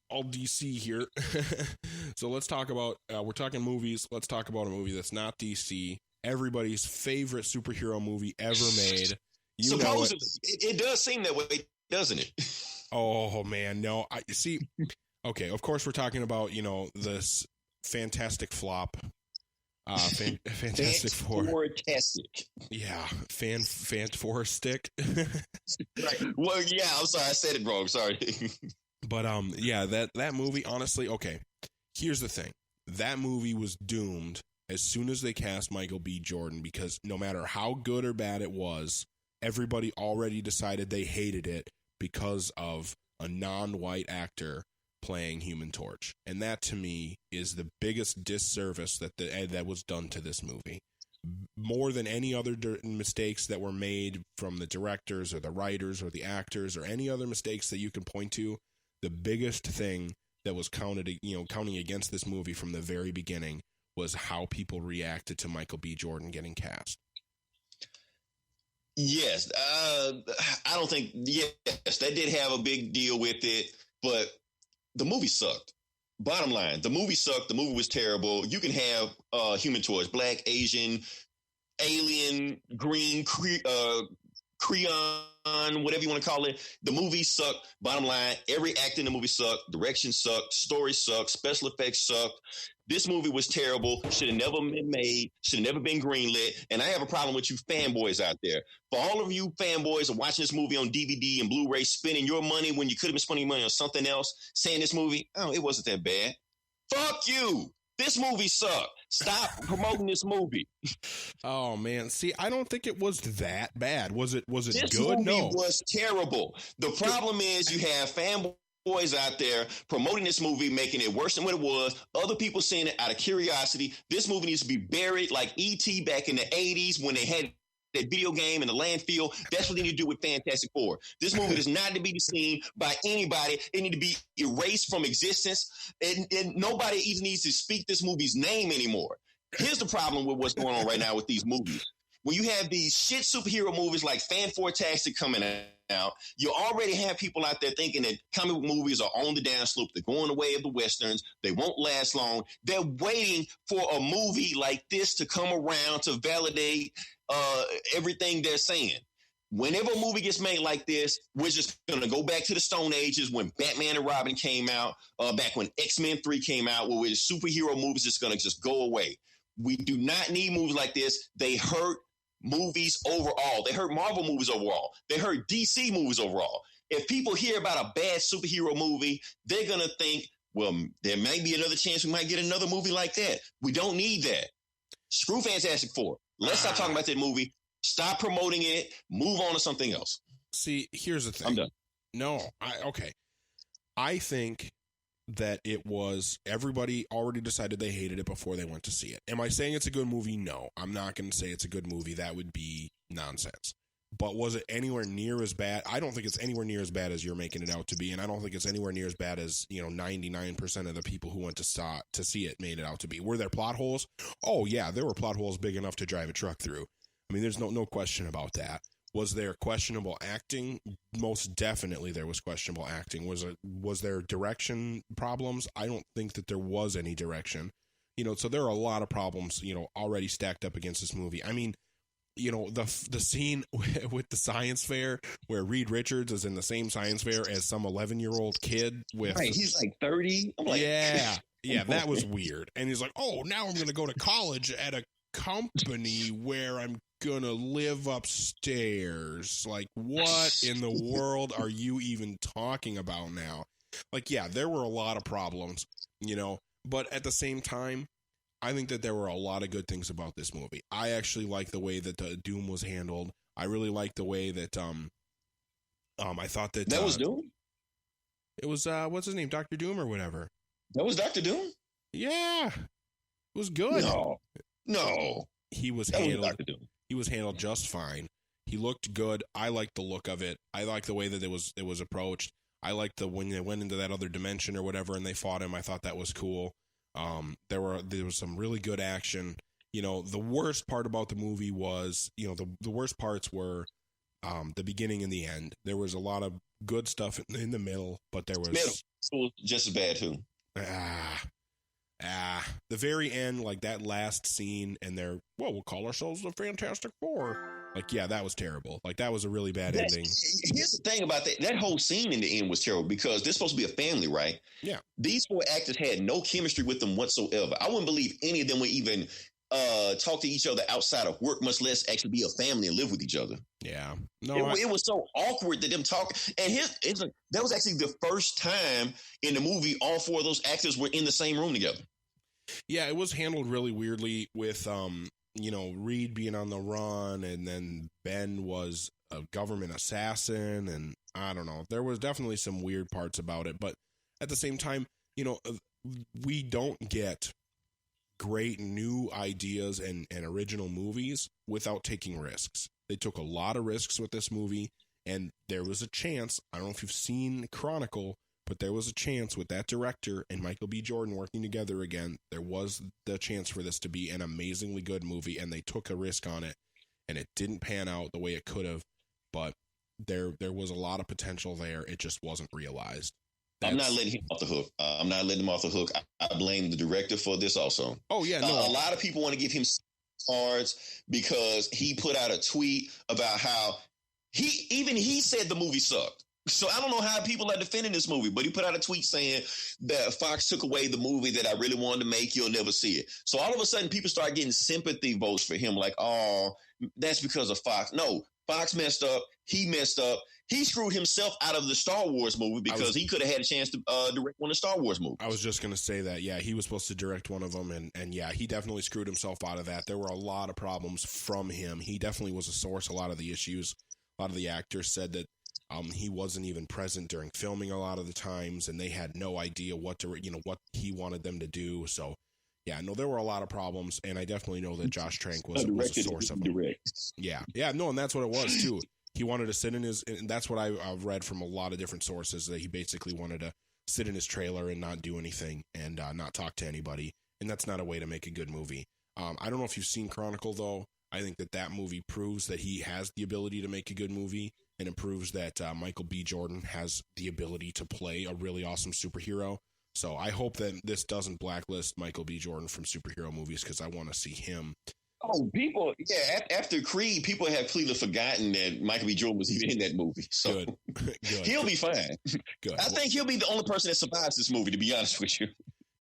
all DC here. So let's talk about, we're talking movies. Let's talk about a movie that's not DC. Everybody's favorite superhero movie ever made. You Supposedly. It does seem that way, doesn't it? Oh, man, no. I see. Okay, of course we're talking about, this fantastic flop. Fantastic Four. FANT4STIC. Yeah, FANT4STIC. Right. Well, yeah, I'm sorry. I said it wrong. Sorry. But, yeah, that movie, honestly, okay, here's the thing. That movie was doomed as soon as they cast Michael B. Jordan, because no matter how good or bad it was, everybody already decided they hated it because of a non-white actor playing Human Torch. And that, to me, is the biggest disservice that was done to this movie. More than any other mistakes that were made from the directors or the writers or the actors or any other mistakes that you can point to, the biggest thing that was counting against this movie from the very beginning was how people reacted to Michael B. Jordan getting cast. Yes. I don't think, yes, that did have a big deal with it, but the movie sucked. Bottom line, the movie sucked. The movie was terrible. You can have Human Torch, black, Asian, alien, green, Creon, whatever you want to call it. The movie sucked. Bottom line, every act in the movie sucked. Direction sucked. Story sucked. Special effects sucked. This movie was terrible. Should have never been made. Should have never been greenlit. And I have a problem with you fanboys out there. For all of you fanboys are watching this movie on DVD and Blu-ray, spending your money when you could have been spending money on something else, saying this movie, oh, it wasn't that bad. Fuck you. This movie sucked. Stop promoting this movie. Oh man, see, I don't think it was that bad. Was it this good? Movie no. Was terrible. The problem is you have fanboys out there promoting this movie, making it worse than what it was. Other people seeing it out of curiosity. This movie needs to be buried like E.T. back in the 80s when they had that video game in the landfill. That's what they need to do with Fantastic Four. This movie is not to be seen by anybody. It needs to be erased from existence, and nobody even needs to speak this movie's name anymore. Here's the problem with what's going on right now with these movies. When you have these shit superhero movies like FANT4STIC coming out, you already have people out there thinking that comic book movies are on the downslope. They're going the way of the Westerns. They won't last long. They're waiting for a movie like this to come around to validate everything they're saying. Whenever a movie gets made like this, we're just going to go back to the Stone Ages when Batman and Robin came out, back when X-Men 3 came out, where superhero movies just going to just go away. We do not need movies like this. They hurt movies overall. They hurt Marvel movies overall. They hurt DC movies overall. If people hear about a bad superhero movie, they're going to think, well, there might be another chance we might get another movie like that. We don't need that. Screw Fantastic Four. Let's stop talking about that movie. Stop promoting it. Move on to something else. See, here's the thing. I'm done. No, okay. I think that it was, everybody already decided they hated it before they went to see it. Am I saying it's a good movie? No, I'm not going to say it's a good movie. That would be nonsense. But was it anywhere near as bad? I don't think it's anywhere near as bad as you're making it out to be, and I don't think it's anywhere near as bad as 99% of the people who went to see it made it out to be. Were there plot holes? Oh yeah, there were plot holes big enough to drive a truck through. I mean, there's no question about that. Was there questionable acting? Most definitely there was questionable acting. Was there direction problems? I don't think that there was any direction. So there are a lot of problems, already stacked up against this movie. I mean, the scene with the science fair where Reed Richards is in the same science fair as some 11-year-old kid with... Right, he's like 30. I'm like... Yeah, that was weird. And he's like, oh, now I'm going to go to college at a company where I'm going to live upstairs. Like, what in the world are you even talking about now? Like, yeah, there were a lot of problems, but at the same time, I think that there were a lot of good things about this movie. I actually like the way that the Doom was handled. I really like the way that I thought that was Doom. It was what's his name, Dr. Doom or whatever. That was Dr. Doom. Yeah, it was good. No, he was handled. He was handled just fine. He looked good. I liked the look of it. I liked the way that it was approached. I liked when they went into that other dimension or whatever and they fought him. I thought that was cool. There was some really good action. The worst part about the movie was, the worst parts were the beginning and the end. There was a lot of good stuff in the middle, but there was middle just as bad too. The very end, like that last scene, and we'll call ourselves the Fantastic Four. Like, yeah, that was terrible. Like, that was a really bad ending. Here's the thing about that. That whole scene in the end was terrible because they're supposed to be a family, right? Yeah. These 4 actors had no chemistry with them whatsoever. I wouldn't believe any of them would even talk to each other outside of work, much less actually be a family and live with each other. Yeah. No, it was so awkward that them talk. And that was actually the first time in the movie all 4 of those actors were in the same room together. Yeah, it was handled really weirdly with, Reed being on the run, and then Ben was a government assassin, and I don't know. There was definitely some weird parts about it, but at the same time, we don't get great new ideas and original movies without taking risks. They took a lot of risks with this movie, and there was a chance, I don't know if you've seen Chronicle, but there was a chance with that director and Michael B. Jordan working together again, there was the chance for this to be an amazingly good movie, and they took a risk on it, and it didn't pan out the way it could have, but there was a lot of potential there. It just wasn't realized. I'm not letting him off the hook. I'm not letting him off the hook. I blame the director for this also. Oh, yeah, no. A lot of people want to give him cards because he put out a tweet about how he said the movie sucked. So I don't know how people are defending this movie, but he put out a tweet saying that Fox took away the movie that I really wanted to make. You'll never see it. So all of a sudden, people start getting sympathy votes for him. Like, oh, that's because of Fox. No, Fox messed up. He messed up. He screwed himself out of the Star Wars movie because he could have had a chance to direct one of the Star Wars movies. I was just going to say that. Yeah, he was supposed to direct one of them. And yeah, he definitely screwed himself out of that. There were a lot of problems from him. He definitely was a source. A lot of the issues, a lot of the actors said that he wasn't even present during filming a lot of the times, and they had no idea what he wanted them to do. So, yeah, no, there were a lot of problems, and I definitely know that Josh Trank was a source of them. Yeah, no, and that's what it was too. He wanted to sit in and that's what I've read from a lot of different sources, that he basically wanted to sit in his trailer and not do anything and not talk to anybody, and that's not a way to make a good movie. I don't know if you've seen Chronicle, though. I think that movie proves that he has the ability to make a good movie, and it proves that Michael B. Jordan has the ability to play a really awesome superhero. So I hope that this doesn't blacklist Michael B. Jordan from superhero movies, because I want to see him. Oh, people, yeah, after Creed, people have clearly forgotten that Michael B. Jordan was even in that movie. So Good. he'll be fine. Good. I think he'll be the only person that survives this movie, to be honest with you.